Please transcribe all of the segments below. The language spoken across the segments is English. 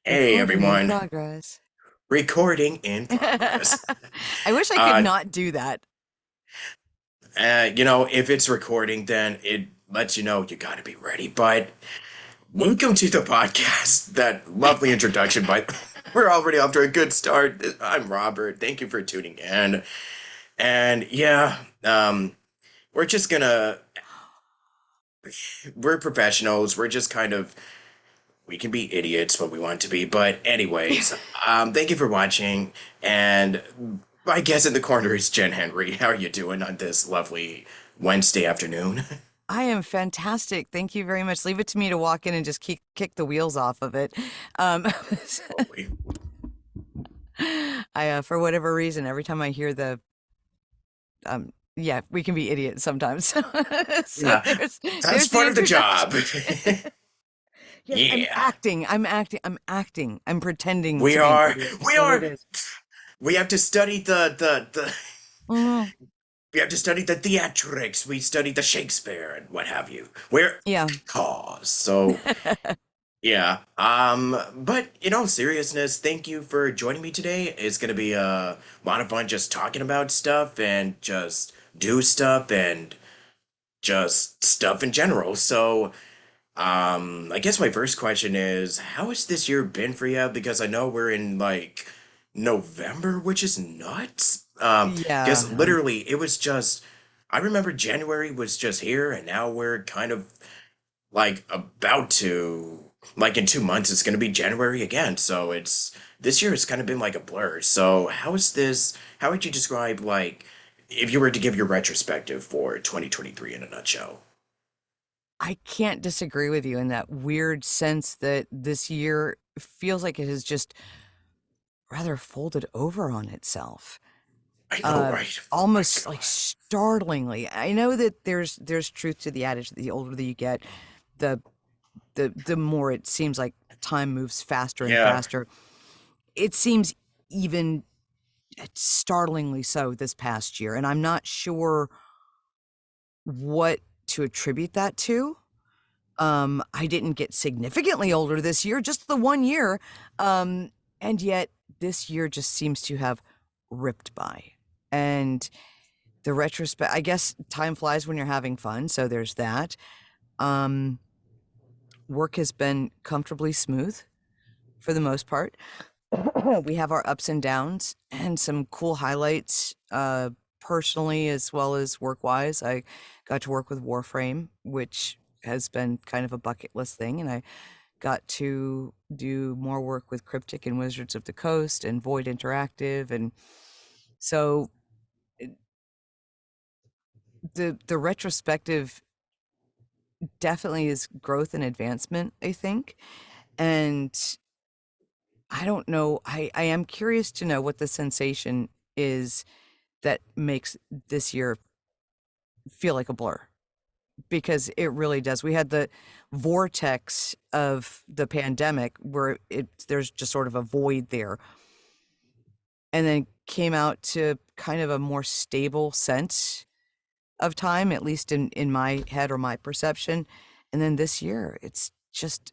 Hey Recording in everyone, progress. recording in progress. I wish I could Uh, not do that. if it's recording, then it lets you know you gotta be ready. But welcome to the podcast. That lovely introduction, but we're already off to a good start. I'm Robert. Thank you for tuning in. And yeah, we're just gonna, we're professionals. We're just kind of, we can be idiots when we want to be. But anyways, thank you for watching. And my guest in the corner is Jenn Henry. How are you doing on this lovely Wednesday afternoon? I am fantastic. Thank you very much. Leave it to me to walk in and just kick the wheels off of it. Um, Lovely. for whatever reason, every time I hear yeah, we can be idiots sometimes. So Yeah, that's there's the part of the job. introduction. Yes, I'm Yeah, acting. I'm acting. I'm acting. I'm pretending we to be an are. idiot. We That's what it are. is. We have to study the. Mhm. We have to study the theatrics. We study the Shakespeare and what have you. We're Yeah. cause. So yeah. But in all seriousness, thank you for joining me today. It's gonna be a lot of fun just talking about stuff and just do stuff and just stuff in general. So, I guess my first question is, how has this year been for you? Because I know we're in like November, which is nuts. Because Yeah. literally it was just, I remember January was just here and now we're kind of like about to like in 2 months it's going to be January again. So it's this year has kind of been like a blur. So how would you describe like if you were to give your retrospective for 2023 in a nutshell? I can't disagree with you in that weird sense that this year feels like it has just rather folded over on itself. I know, Uh, right? Oh my Almost like God. startlingly. I know that there's truth to the adage that the older that you get, the the more it seems like time moves faster and Yeah. faster. It seems even startlingly so this past year, and I'm not sure what to attribute that to. I didn't get significantly older this year, just the 1 year. And yet this year just seems to have ripped by. And the retrospect, I guess time flies when you're having fun. So there's that. Um, Work has been comfortably smooth for the most part. We have our ups and downs and some cool highlights, personally as well as work wise. I got to work with Warframe, which has been kind of a bucket list thing, and I got to do more work with Cryptic and Wizards of the Coast and Void Interactive, and so the retrospective definitely is growth and advancement, I think. And I don't know, I am curious to know what the sensation is that makes this year feel like a blur, because it really does. We had the vortex of the pandemic where there's just sort of a void there, and then came out to kind of a more stable sense of time, at least in my head or my perception. And then this year, it's just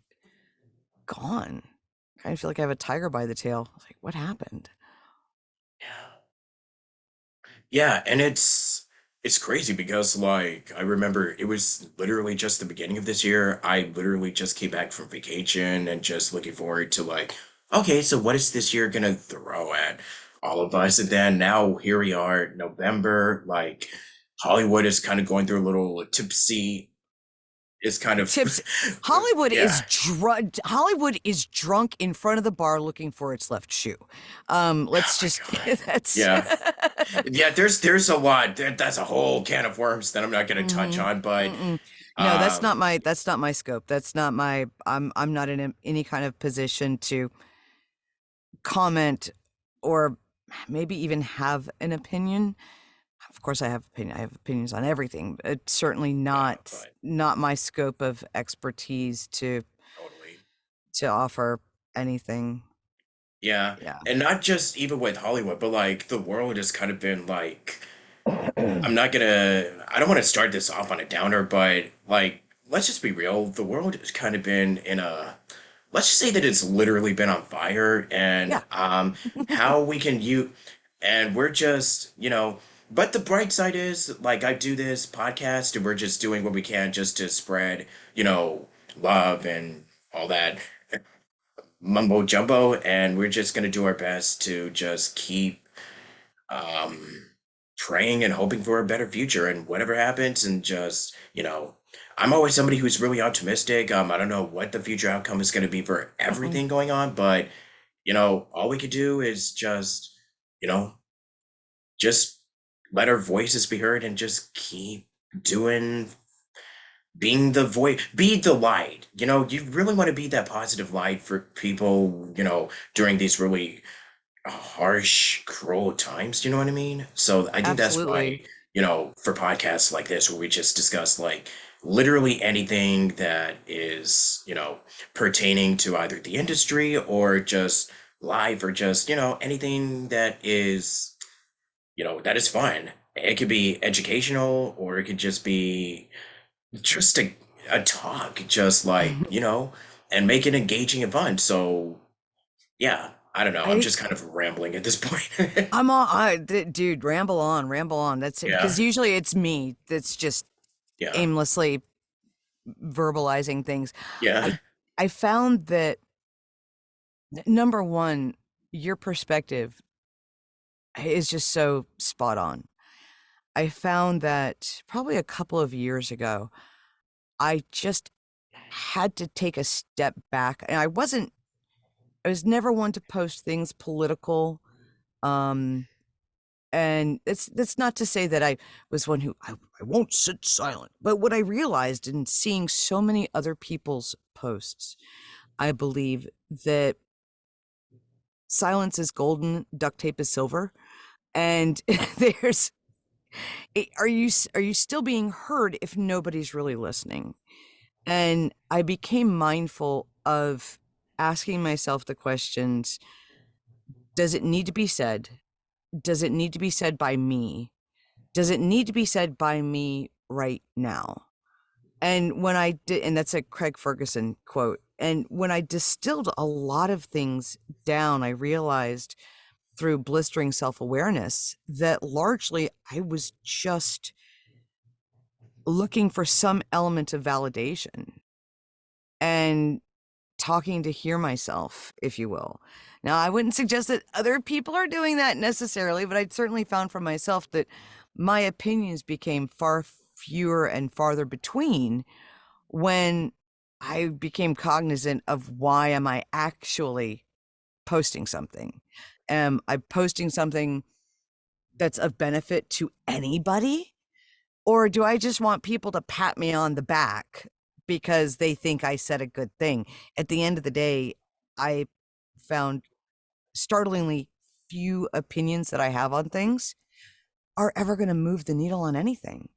gone. I kind of feel like I have a tiger by the tail. Like, what happened? Yeah. Yeah, and it's crazy because like I remember it was literally just the beginning of this year. I literally just came back from vacation and just looking forward to like, okay, so what is this year gonna throw at all of us? And then now here we are, November, like Hollywood is kind of going through a little tipsy, is kind of Tips. Hollywood is yeah. drunk. Hollywood is drunk in front of the bar looking for its left shoe. Oh Let's my just God. that's Yeah. Yeah, there's a lot. That's a whole can of worms that I'm not gonna touch hmm on, but Mm-mm. No, um that's not my scope. That's not my I'm not in any kind of position to comment or maybe even have an opinion. Of course I have opinions on everything. It's certainly yeah, not but my scope of expertise totally. to offer anything. Yeah. Yeah. And not just even with Hollywood, but like the world has kind of been like I don't want to start this off on a downer, but like let's just be real. The world has kind of been in a let's just say that it's literally been on fire, and Yeah. how we can you and we're just, but the bright side is, like, I do this podcast and we're just doing what we can just to spread, love and all that mumbo jumbo, and we're just gonna do our best to just keep um praying and hoping for a better future and whatever happens, and just, I'm always somebody who's really optimistic. I don't know what the future outcome is going to be for Mm-mm. everything going on, but all we could do is just, you know just let our voices be heard and just keep doing, being the voice, be the light. You really want to be that positive light for people, during these really harsh, cruel times. Do you know what I mean? So I think that's Absolutely. why, for podcasts like this, where we just discuss, like, literally anything that is, pertaining to either the industry or just life, or just, anything that is, that is fun. It could be educational, or it could just be just a talk, just like, and make it engaging and fun. So yeah, I don't know. I'm I just kind of rambling at this point. I'm all dude, ramble on, ramble on. That's it. Yeah, Because usually it's me that's just yeah, aimlessly verbalizing things. yeah. I found that number one, your perspective is just so spot on. I found that probably a couple of years ago, I just had to take a step back. And I was never one to post things political. Um, and that's not to say that I was one who I won't sit silent. But what I realized in seeing so many other people's posts, I believe that silence is golden, duct tape is silver. And there's are you still being heard if nobody's really listening? And I became mindful of asking myself the questions, does it need to be said? Does it need to be said by me? Does it need to be said by me right now? And when I did, and that's a Craig Ferguson quote. And when I distilled a lot of things down, I realized through blistering self awareness that largely I was just looking for some element of validation and talking to hear myself, if you will. Now, I wouldn't suggest that other people are doing that necessarily, but I'd certainly found for myself that my opinions became far fewer and farther between when I became cognizant of why am I actually posting something? Am I posting something that's of benefit to anybody? Or do I just want people to pat me on the back because they think I said a good thing? At the end of the day, I found startlingly few opinions that I have on things are ever going to move the needle on anything.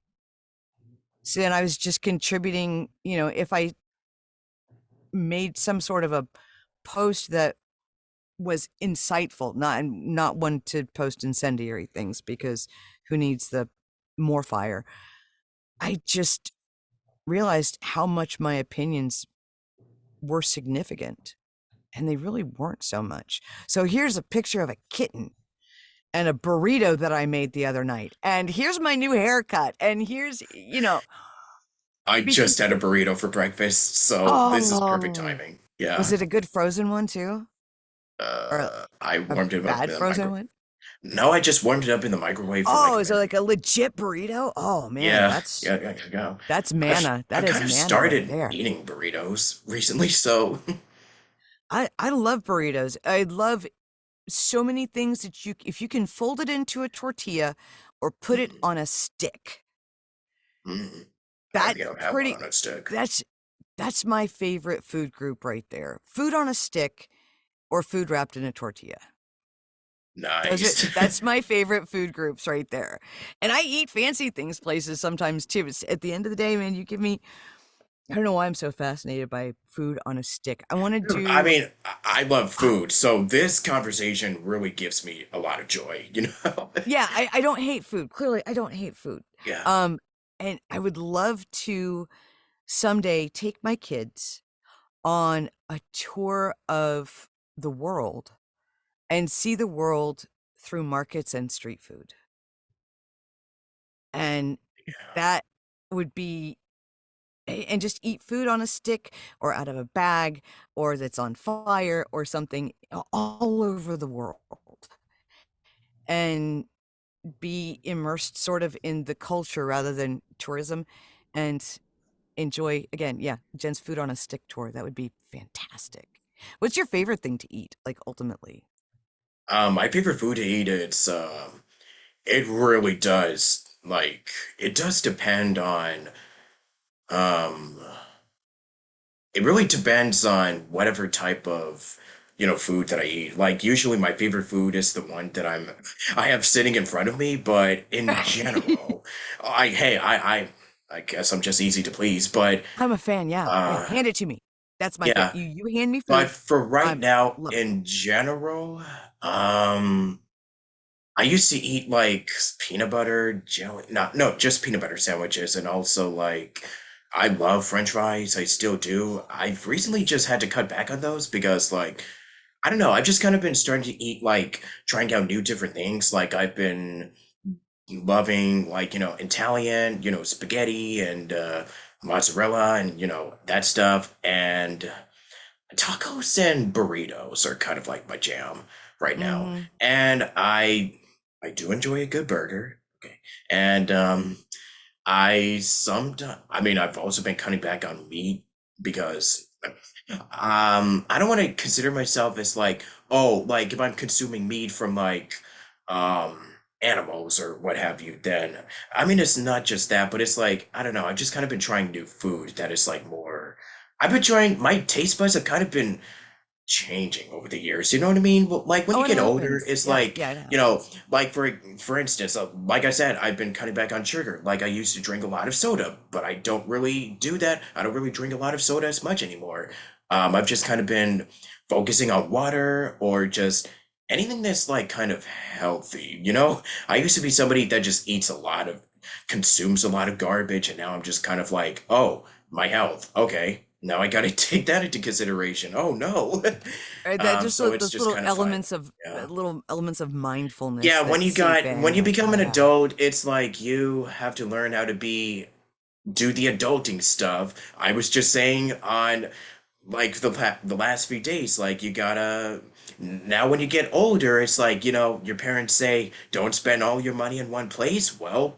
So then I was just contributing, if I made some sort of a post that was insightful, not one to post incendiary things because who needs the more fire. I just realized how much my opinions were significant and they really weren't so much. So here's a picture of a kitten and a burrito that I made the other night. And here's my new haircut. And here's, I because just had a burrito for breakfast, so this is perfect oh, timing. was Yeah. it a good frozen one too? Or I a warmed it up in bad the frozen micro. one? No, I just warmed it up in the microwave for like Oh, a is it minute. like a legit burrito? Oh man, Yeah, yeah, yeah, yeah. Yeah. that's I've manna. That I've is kind of manna right started there. eating burritos recently, so I love burritos. I love so many things that if you can fold it into a tortilla or put it mm, on a stick, mm, I that think I don't have one pretty on a stick. that's that's my favorite food group right there. Food on a stick or food wrapped in a tortilla. Nice. That's my favorite food groups right there. And I eat fancy things places sometimes too. It's at the end of the day, man, you give me I don't know why I'm so fascinated by food on a stick. I want to I do mean, I love uh, food, so this conversation really gives me a lot of joy, you know? yeah, I don't hate food. Clearly, I don't hate food. Yeah. Um, and I would love to someday take my kids on a tour of the world and see the world through markets and street food. And that would be and just eat food on a stick or out of a bag or that's on fire or something all over the world and be immersed sort of in the culture rather than tourism and enjoy again, yeah, Jen's food on a stick tour. That would be fantastic. What's your favorite thing to eat, like ultimately? My favorite food to eat, it really does, like, it does depend on, um, it really depends on whatever type of, food that I eat. Like, usually my favorite food is the one that I have sitting in front of me, but in general, I guess I'm just easy to please, but, I'm a fan, yeah. Yeah, uh, hand it to me. That's my favorite. yeah. You hand me But food, for right I'm now, love it. in general, um, I used to eat like peanut butter jelly, not no, just peanut butter sandwiches, and also like I love French fries. I still do. I've recently just had to cut back on those because like I don't know. I've just kind of been starting to eat like trying out new different things. Like I've been loving like Italian, spaghetti and mozzarella and that stuff and tacos and burritos are kind of like my jam right now. Mhm. And I do enjoy a good burger. Okay. And I mean I've also been cutting back on meat because I don't want to consider myself as like, oh, like if I'm consuming meat from like um animals or what have you, then I mean it's not just that, but it's like, I don't know, I've just kind of been trying new food that is like more I've been trying my taste buds have kind of been changing over the years. You know what I mean? Well, like when Oh, you it get older, happens. it's Yeah, like, yeah, it happens. like for instance, like I said, I've been cutting back on sugar. Like I used to drink a lot of soda, but I don't really do that. I don't really drink a lot of soda as much anymore. I've just kind of been focusing on water or just anything that's like kind of healthy. I used to be somebody that just eats a lot of, consumes a lot of garbage, and now I'm just kind of like, oh, my health. Okay, now I got to take that into consideration. Oh no. That just So it's those just little kind of fun. elements of Yeah. mindfulness Yeah, that seep when you in. become Oh, an yeah. adult, it's like you have to learn how to do the adulting stuff. I was just saying on like the last few days, like you gotta now when you get older, it's like, your parents say don't spend all your money in one place. Well,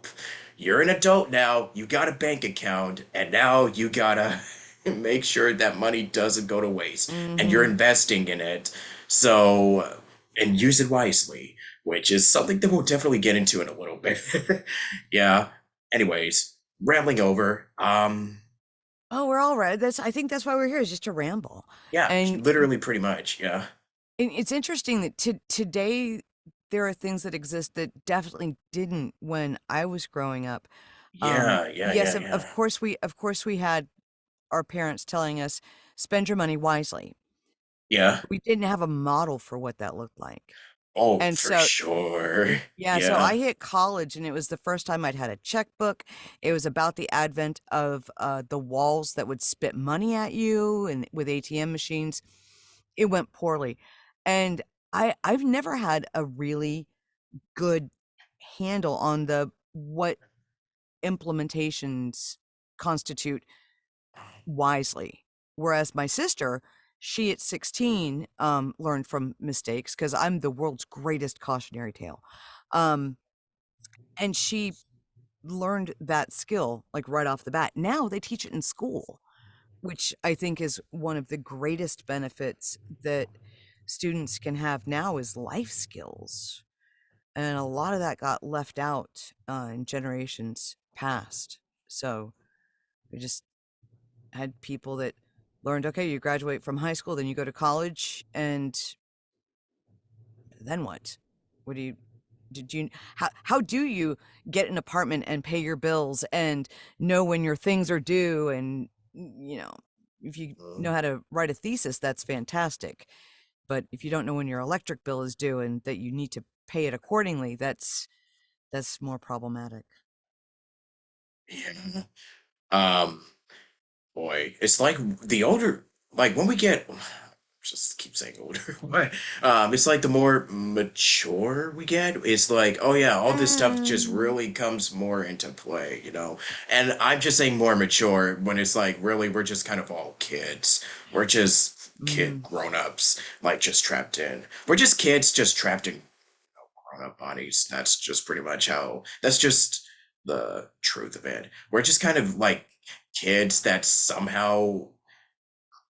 you're an adult now, you got a bank account, and now you gotta make sure that money doesn't go to waste and you're Mhm. investing in it. So, and use it wisely, which is something that we'll definitely get into in a little bit. Yeah. Anyways, rambling over. Oh, we're all right. I think that's why we're here is just to ramble. Yeah, And literally pretty much. Yeah. it's interesting that today there are things that exist that definitely didn't when I was growing up. Yeah, yeah, Yes, yeah, of yeah. course we had our parents telling us spend your money wisely. Yeah. We didn't have a model for what that looked like. Oh, And for so sure. yeah, so Yeah. I hit college and it was the first time I'd had a checkbook. It was about the advent of the walls that would spit money at you and with ATM machines. It went poorly. And I've never had a really good handle on the what implementations constitute wisely. Whereas my sister, she at 16 learned from mistakes because I'm the world's greatest cautionary tale. Um, and she learned that skill like right off the bat. Now they teach it in school, which I think is one of the greatest benefits that students can have now is life skills. And a lot of that got left out in generations past. So we just had people that learned, okay, you graduate from high school, then you go to college, and then what? What do you did you how do you get an apartment and pay your bills and know when your things are due and if you know Mm. how to write a thesis, that's fantastic. But if you don't know when your electric bill is due and that you need to pay it accordingly, that's more problematic. Yeah. Um, boy, it's like the older. like when we get just keep saying older, but it's like the more mature we get, it's like, oh yeah, all this stuff just Mm, really comes more into play, And I'm just saying more mature when it's like really we're just kind of all kids. We're just kid mhm, grown-ups, like just trapped in. We're just kids just trapped in grown-up bodies. That's just pretty much how that's just the truth of it. We're just kind of like kids that somehow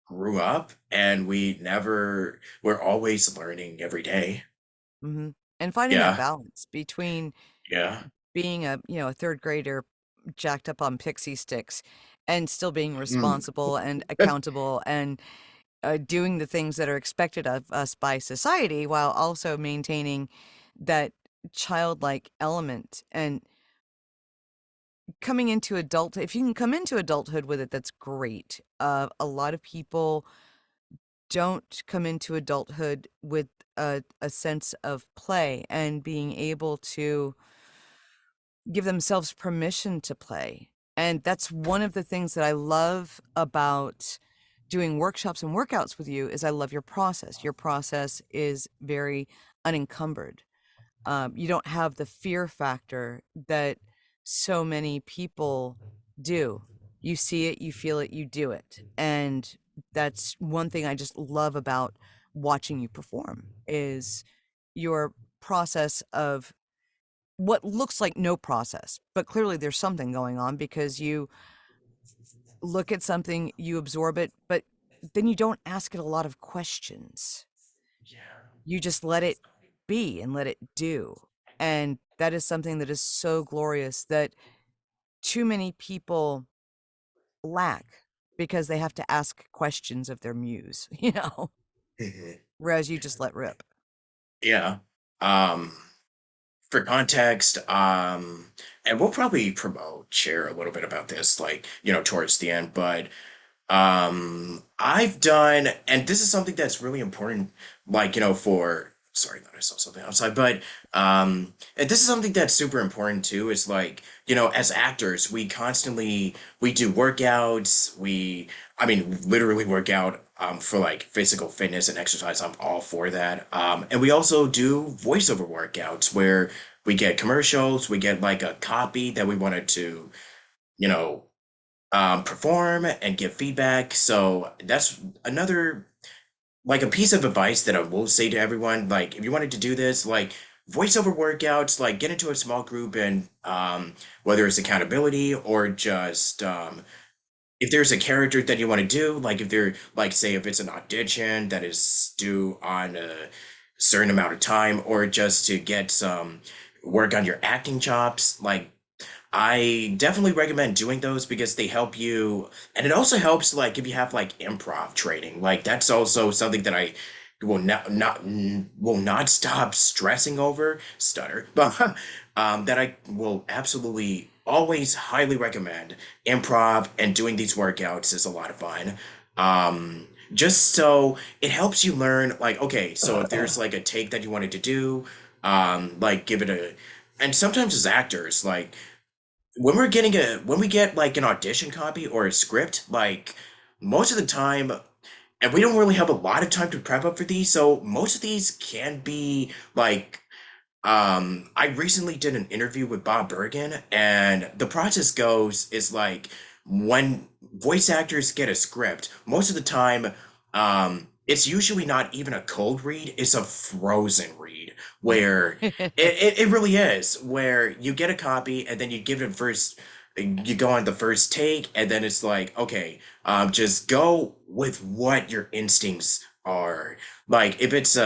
grew up and we're always learning every day. mhm, and finding that Yeah, balance between yeah. being a 3rd grader jacked up on pixie sticks and still being Mm. responsible and accountable and, doing the things that are expected of us by society while also maintaining that childlike element and coming into adult if you can come into adulthood with it, that's great. A lot of people don't come into adulthood with a sense of play and being able to give themselves permission to play. And that's one of the things that I love about doing workshops and workouts with you is I love your process. Your process is very unencumbered. You don't have the fear factor that so many people do. You see it, you feel it, you do it. And that's one thing I just love about watching you perform is your process of what looks like no process, but clearly there's something going on because you look at something, you absorb it, but then you don't ask it a lot of questions. You just let it be and let it do. And that is something that is so glorious that too many people lack because they have to ask questions of their muse, Yeah. whereas you just let rip. Yeah. Um, for context, and we'll probably share a little bit about this, like, towards the end, but I've done, and this is something that's really important, like, for, sorry that I saw something outside, but, and this is something that's super important too, is like, as actors, we do workouts, I mean, literally work out, for like physical fitness and exercise. I'm all for that. And we also do voiceover workouts where we get commercials, we get like a copy that we wanted to, you know, perform and give feedback. So that's another like a piece of advice that I will say to everyone. Like, if you wanted to do this, like voiceover workouts, like get into a small group and whether it's accountability or just if there's a character that you want to do, like if they're like say if it's an audition that is due on a certain amount of time, or just to get some work on your acting chops, like I definitely recommend doing those because they help you, and it also helps like if you have like improv training. Like that's also something that I will not stop stressing over, stutter, but that I will absolutely always highly recommend. Improv and doing these workouts is a lot of fun. Just so it helps you learn, like, okay, so if there's like a take that you wanted to do, like give it a, and sometimes as actors, like when we get like an audition copy or a script, like most of the time, and we don't really have a lot of time to prep up for these, so most of these can be like I recently did an interview with Bob Bergen, and the process goes is like when voice actors get a script, most of the time, it's usually not even a cold read, it's a frozen read, where it really is, where you get a copy and then you give it first, you go on the first take, and then it's like, okay, just go with what your instincts are. Like if it's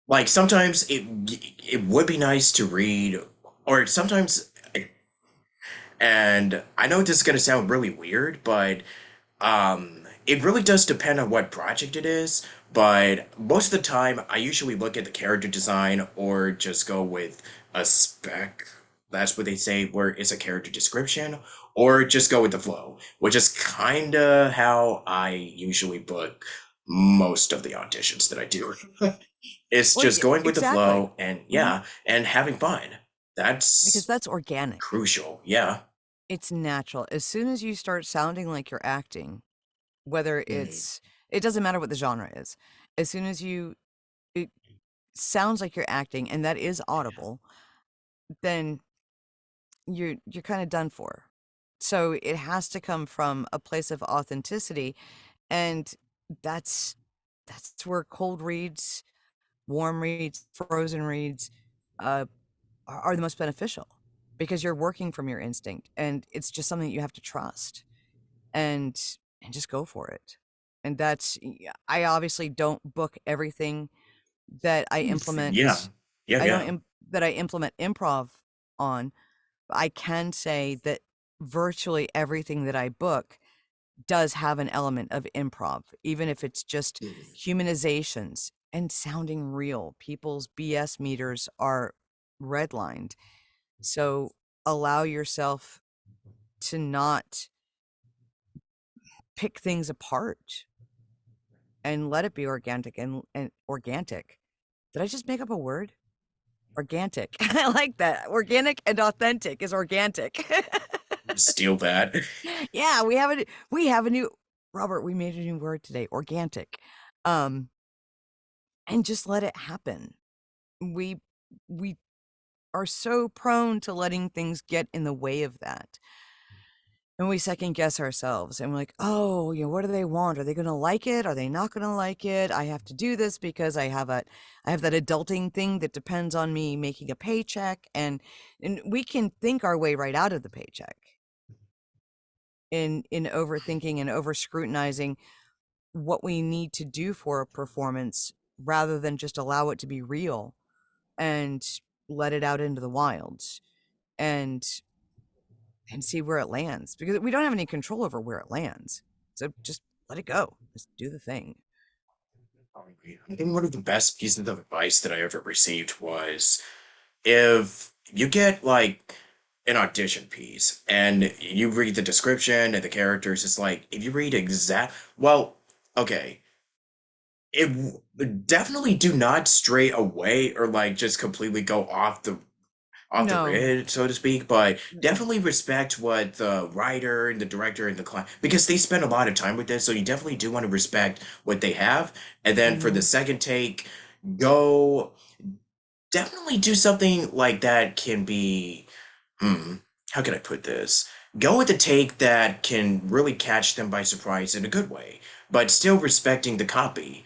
like sometimes it would be nice to read, or sometimes, and I know this is going to sound really weird, but it really does depend on what project it is. But most of the time I usually look at the character design or just go with a spec, that's what they say, where it's a character description, or just go with the flow, which is kind of how I usually book most of the auditions that I do. It's Well, just going with the exactly. flow and Mhm, yeah, and having fun. because That's that's organic. crucial. Yeah. It's natural. As soon as you start sounding like you're acting, whether Mm, it doesn't matter what the genre is. As soon as it sounds like you're acting and that is audible, then you're kind of done for. So it has to come from a place of authenticity, and that's that's where cold reads, warm reads, frozen reads, uh, are the most beneficial because you're working from your instinct, and it's just something that you have to trust and just go for it. And I obviously don't book everything that I yeah, implement. yeah, I don't yeah. that I implement improv on. I can say that virtually everything that I book does have an element of improv, even if it's just Mm. humanizations and sounding real. People's BS meters are redlined. So allow yourself to not pick things apart and let it be organic and organic. Did I just make up a word? Organic. I like that. Organic and authentic is organic. Steal that. Yeah, we have a new Robert, we made a new word today, organic. Um, and just let it happen. We we are so prone to letting things get in the way of that. And we second guess ourselves and we're like, oh, what do they want? Are they gonna like it? Are they not gonna like it? I have to do this because I have that adulting thing that depends on me making a paycheck, and we can think our way right out of the paycheck in overthinking and over scrutinizing what we need to do for a performance rather than just allow it to be real and let it out into the wilds and see where it lands because we don't have any control over where it lands. So just let it go. Just do the thing. I think one of the best pieces of advice that I ever received was if you get like an audition piece and you read the description and the characters, it's like if you read well, okay, definitely do not stray away or like just completely go off the No. grid, so to speak, but Mm-mm. definitely respect what the writer and the director and the client, because they spend a lot of time with this, so you definitely do want to respect what they have. And then for the Mm-hmm. second take, go definitely do something like that can be, hmm, how can I put this? Go with a take that can really catch them by surprise in a good way, but still respecting the copy.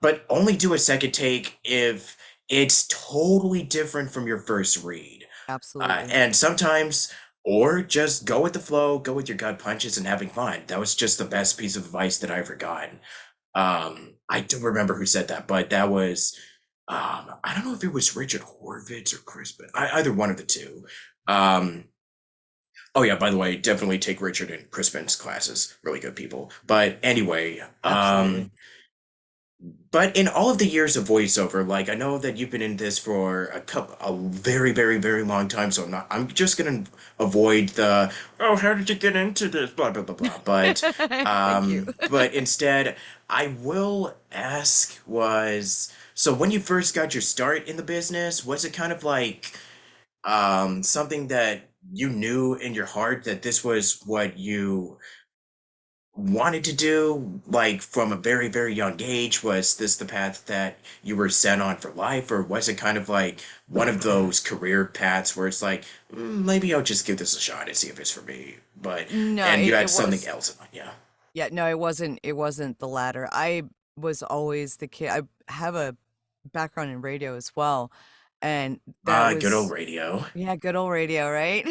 But only do a second take if it's totally different from your first read. Absolutely. And sometimes, or just go with the flow, go with your gut punches and having fun. That was just the best piece of advice that I ever gotten. I don't remember who said that, but that was, I don't know if it was Richard Horvitz or Crispin, either one of the two. Um, oh yeah, by the way, definitely take Richard and Crispin's classes. Really good people. But anyway, Absolutely. but in all of the years of voiceover, like I know that you've been in this for a very, very, very long time, so I'm just gonna avoid the, oh, how did you get into this, blah, blah, blah, blah. Thank you. But instead, I will ask so when you first got your start in the business, was it kind of like, something that you knew in your heart that this was what you wanted to do, like from a very, very young age? Was this the path that you were set on for life, or was it kind of like one of those career paths where it's like, maybe I'll just give this a shot and see if it's for me, No, and you had it something was. else in mind, yeah. Yeah, no, it wasn't the latter. I was always the kid. I have a background in radio as well, and that Good old was radio. yeah, good old radio, right?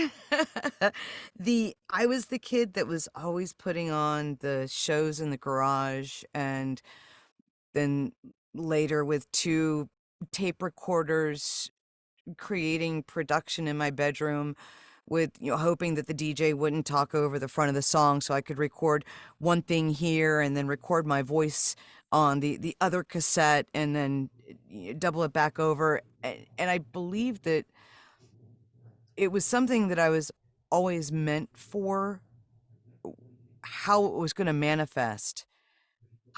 The I was the kid that was always putting on the shows in the garage, and then later with 2 tape recorders creating production in my bedroom with, hoping that the DJ wouldn't talk over the front of the song so I could record one thing here and then record my voice on the other cassette and then double it back over. And I believe that it was something that I was always meant for. How it was going to manifest,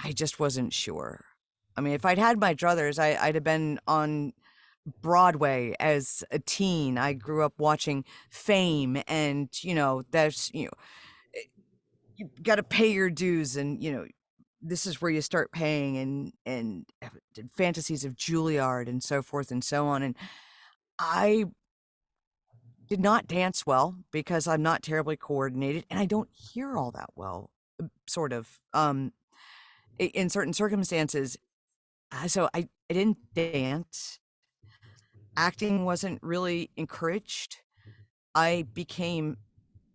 I just wasn't sure. I mean, if I'd had my druthers, I'd have been on Broadway as a teen. I grew up watching Fame, and you got to pay your dues, and this is where you start paying, and fantasies of Juilliard and so forth and so on. And I did not dance well because I'm not terribly coordinated and I don't hear all that well, sort of. In certain circumstances. So I didn't dance. Acting wasn't really encouraged. I became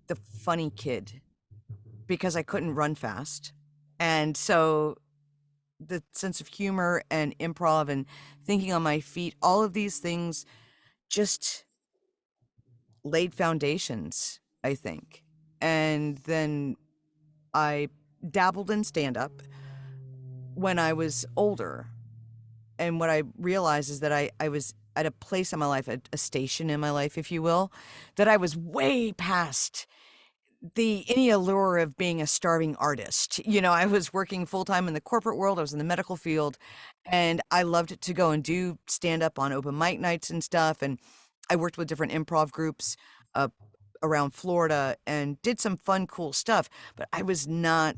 the funny kid because I couldn't run fast. And so the sense of humor and improv and thinking on my feet, all of these things just laid foundations, I think. And then I dabbled in stand up when I was older. And what I realized is that I was at a place in my life, a station in my life, if you will, that I was way past any allure of being a starving artist. I was working full time in the corporate world. I was in the medical field, and I loved to go and do stand up on open mic nights and stuff. And I worked with different improv groups uh, around Florida and did some fun, cool stuff. But I was not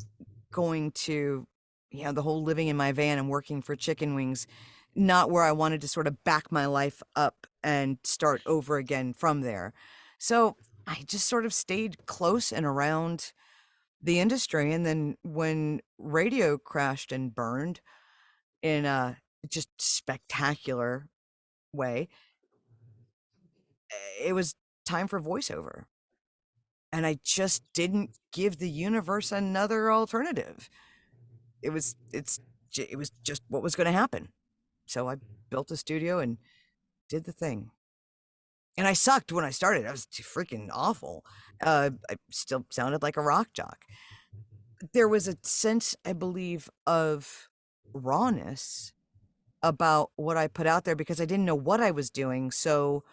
going to, the whole living in my van and working for chicken wings, not where I wanted to sort of back my life up and start over again from there. So I just sort of stayed close and around the industry. And then when radio crashed and burned in a just spectacular way, it was time for voiceover. And I just didn't give the universe another alternative. It was just what was going to happen. So I built a studio and did the thing. And I sucked when I started. I was freaking awful. I still sounded like a rock jock. There was a sense, I believe, of rawness about what I put out there because I didn't know what I was doing. So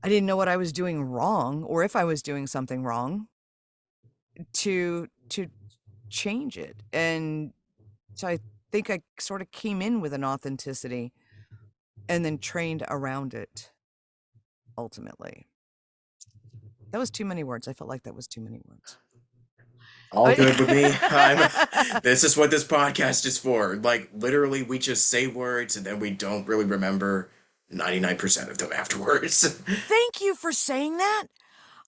I didn't know what I was doing wrong or if I was doing something wrong to change it. And so I think I sort of came in with an authenticity and then trained around it ultimately. That was too many words. I felt like that was too many words. All good with me. I'm. This is what this podcast is for. Like literally, we just say words and then we don't really remember 99% of them afterwards. Thank you for saying that.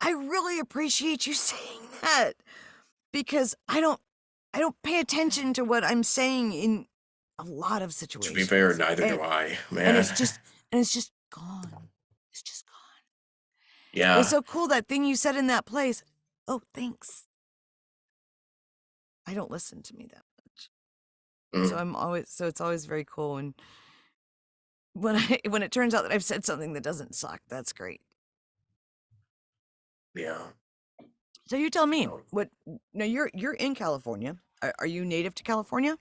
I really appreciate you saying that because I don't pay attention to what I'm saying in a lot of To be fair, situations. neither And do I, and man. it's just gone. It's just gone. It was Yeah. so cool that thing you said in that place. Oh, thanks. I don't listen to me that much. Mm, So it's always very cool and when it turns out that I've said something that doesn't suck, that's great. yeah. So you tell me, what now you're in California. Are you native to California?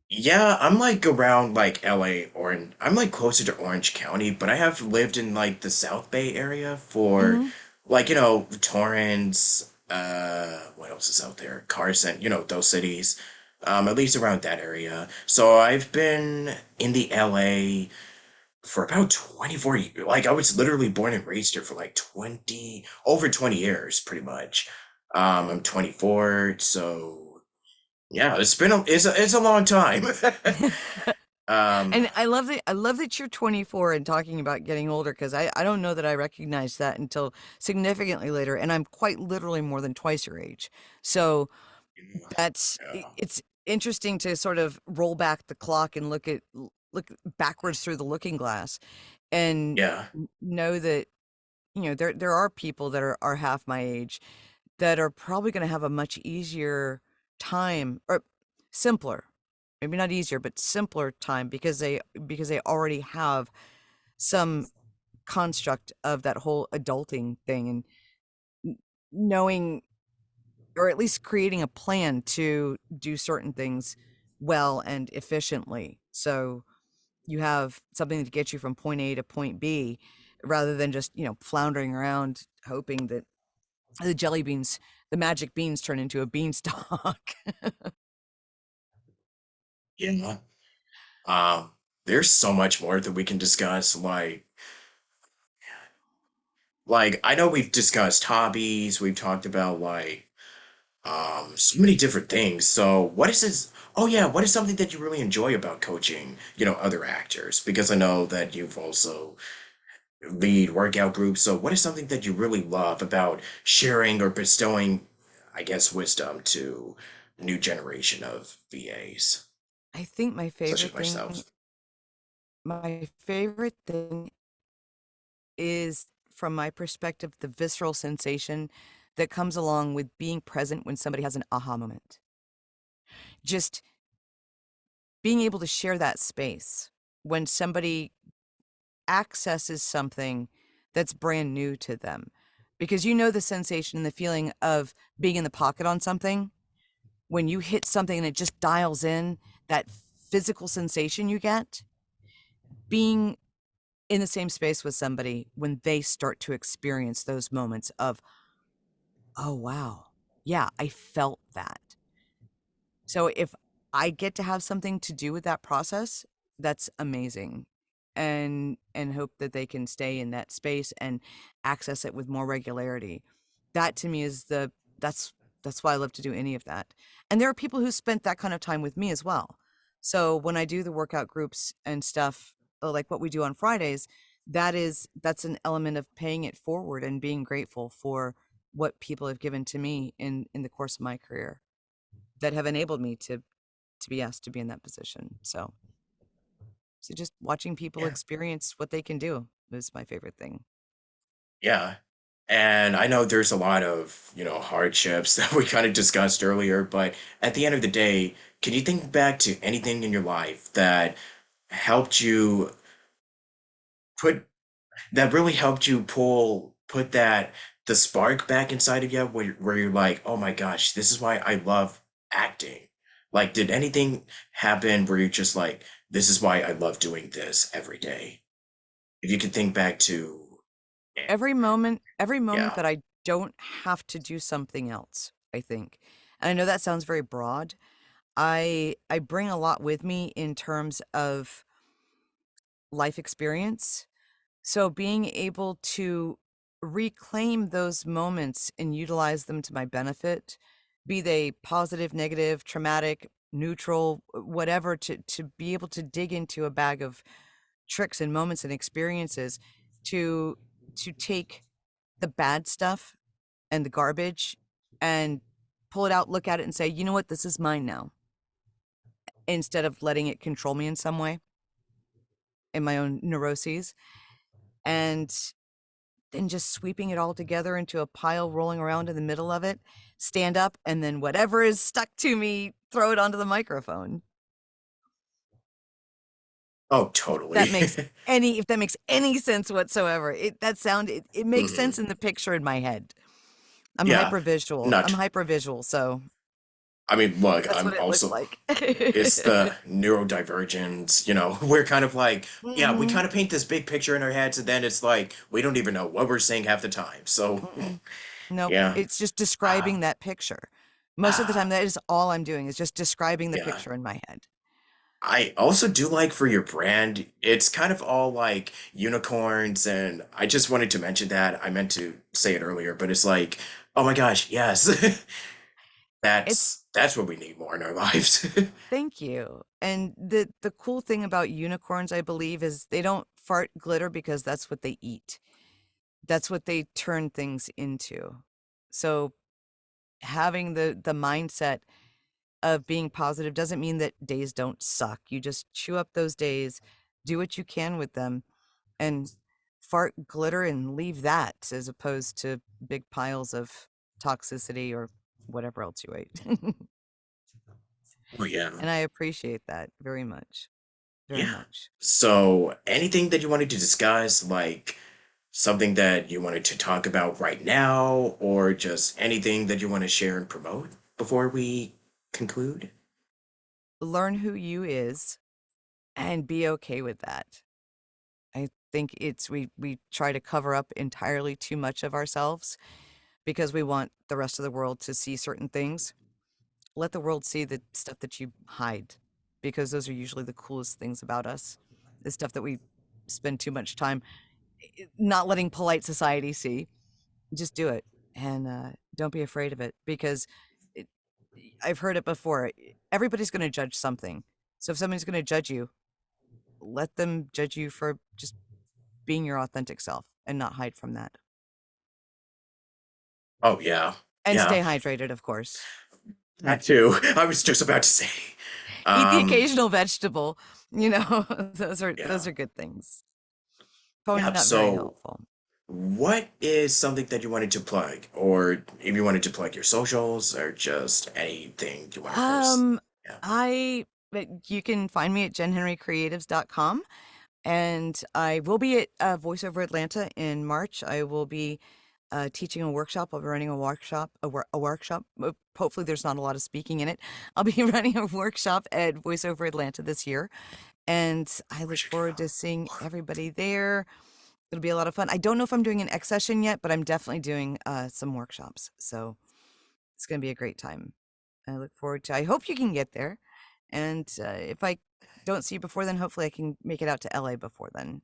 Yeah, I'm like around like LA or I'm like closer to Orange County, but I have lived in like the South Bay area for Mhm. like, Torrance, what else is out there? Carson, those cities. At least around that area. So I've been in the LA for about 24 years. Like I was literally born and raised here for like 20 years pretty much. I'm 24, so yeah, it's a long time. Um, And I love that you're 24 and talking about getting older because I don't know that I recognized that until significantly later, and I'm quite literally more than twice your age. So yeah, it's interesting to sort of roll back the clock and look backwards through the looking glass and yeah, know that there are people that are half my age that are probably going to have a much easier time or simpler, maybe not easier but simpler time because they already have some construct of that whole adulting thing and knowing or at least creating a plan to do certain things well and efficiently, so you have something to get you from point A to point B rather than just floundering around hoping that the jelly beans, the magic beans turn into a beanstalk. yeah. Um, there's so much more that we can discuss. Like I know we've discussed hobbies. We've talked about like So many different things. So what is this? Oh yeah, what is something that you really enjoy about coaching, other actors? Because I know that you've also lead workout groups. So what is something that you really love about sharing or bestowing, I guess, wisdom to a new generation of VAs, I think such as myself? my favorite thing is, from my perspective, the visceral sensation that comes along with being present when somebody has an aha moment. Just being able to share that space when somebody accesses something that's brand new to them. Because you know the sensation and the feeling of being in the pocket on something when you hit something and it just dials in, that physical sensation you get, being in the same space with somebody when they start to experience those moments of, oh, wow. Yeah, I felt that. So if I get to have something to do with that process, that's amazing. And hope that they can stay in that space and access it with more regularity. That to me is the that's that's why I love to do any of that. And there are people who spent that kind of time with me as well. So when I do the workout groups and stuff, like what we do on Fridays, that's an element of paying it forward and being grateful for what people have given to me in the course of my career that have enabled me to be asked to be in that position. So just watching people Yeah, experience what they can do is my favorite thing. yeah. And I know there's a lot of, hardships that we kind of discussed earlier, but at the end of the day, can you think back to anything in your life that helped you put that really helped you put that the spark back inside of you where you're like, oh my gosh, this is why I love acting. Like, did anything happen where you're just like, this is why I love doing this every day? If you could think back to, yeah, Every moment yeah. that I don't have to do something else, I think. And I know that sounds very broad. I bring a lot with me in terms of life experience. So being able to reclaim those moments and utilize them to my benefit, be they positive, negative, traumatic, neutral, whatever, to be able to dig into a bag of tricks and moments and experiences to take the bad stuff and the garbage and pull it out, look at it and say, you know what, this is mine now, instead of letting it control me in some way in my own neuroses. And then just sweeping it all together into a pile, rolling around in the middle of it, stand up, and then whatever is stuck to me, throw it onto the microphone. Oh, If totally. that makes if that makes any sense whatsoever. It makes Hmm. sense in the picture in my head. I'm Yeah, hypervisual. I'm not. hypervisual, so I mean, look, that's what I'm it looks also. like. It's the neurodivergence, we're kind of like, yeah, we Mhm. kind of paint this big picture in our heads, and then it's like we don't even know what we're saying half the time. So, Mm-mm. Nope, yeah. it's just describing Ah, that picture. Most of the time, ah, that is all I'm doing is just describing the yeah. picture in my head. I also do like for your brand, it's kind of all like unicorns, and I just wanted to mention that. I meant to say it earlier, but it's like, oh my gosh, yes. It's That's what we need more in our lives. Thank you. And the cool thing about unicorns, I believe, is they don't fart glitter because that's what they eat. That's what they turn things into. So having the mindset of being positive doesn't mean that days don't suck. You just chew up those days, do what you can with them, and fart glitter and leave that as opposed to big piles of toxicity or whatever else you ate. Oh yeah. And I appreciate that very much. Very Yeah. much. So, anything that you wanted to discuss, like something that you wanted to talk about right now, or just anything that you want to share and promote before we conclude? Learn who you is and be okay with that. I think we try to cover up entirely too much of ourselves because we want the rest of the world to see certain things. Let the world see the stuff that you hide, because those are usually the coolest things about us. The stuff that we spend too much time not letting polite society see. Just do it, and don't be afraid of it, because I've heard it before. Everybody's going to judge something. So if somebody's going to judge you, let them judge you for just being your authentic self and not hide from that. Oh yeah, And yeah, stay hydrated, of course. that too. I was just about to say. Eat the Um, occasional vegetable. You know, those yeah, are good things. Probably yeah. not very So, helpful. what is something that you wanted to plug, or if you wanted to plug your socials, or just anything you want to post? Um, Yeah, you can find me at jenhenrycreatives.com. And I will be at VoiceOver Atlanta in March. I will be teaching a workshop. I'll be running a workshop, a workshop. Hopefully, there's not a lot of speaking in it. I'll be running a workshop at VoiceOver Atlanta this year, and I we look should forward to go. seeing everybody there. It'll be a lot of fun. I don't know if I'm doing an X session yet, but I'm definitely doing some workshops. So it's going to be a great time. I look forward to. I hope you can get there, and if I don't see you before then, hopefully I can make it out to LA before then.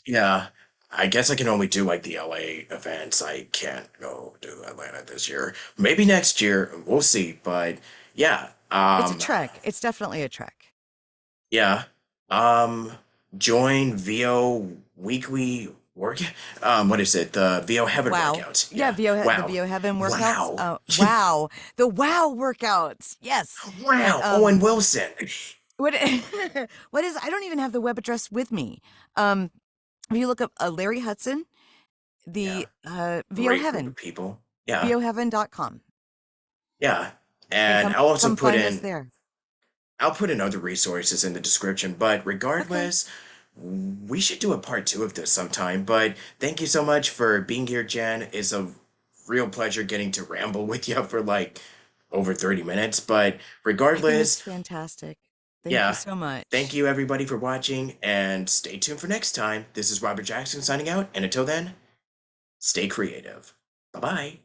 Yeah, I guess I can only do like the LA events. I can't go to Atlanta this year. Maybe next year, we'll see. But yeah, It's a trek. It's definitely a trek. yeah. Um, join VO weekly work. What is it? The VO Heaven Wow. workouts. Yeah, Yeah. the Wow. VO Heaven workouts. Wow. Wow. The wow workouts. Yes. And Wow. Owen Wilson. what what is I don't even have the web address with me. Um if you look up Larry Hudson, Yeah. the VO Great group of Heaven, people. Yeah. voheaven.com. Yeah. And And I'll also come find us there. I'll put in other resources in the description, but Okay. regardless, we should do a part two of this sometime. But thank you so much for being here, Jen. It's a real pleasure getting to ramble with you for like over 30 minutes. But I think it's regardless, fantastic. Thank you yeah, so thank much. you everybody for watching and stay tuned for next time. This is Robert Jackson signing out, and until then, stay creative. Bye bye.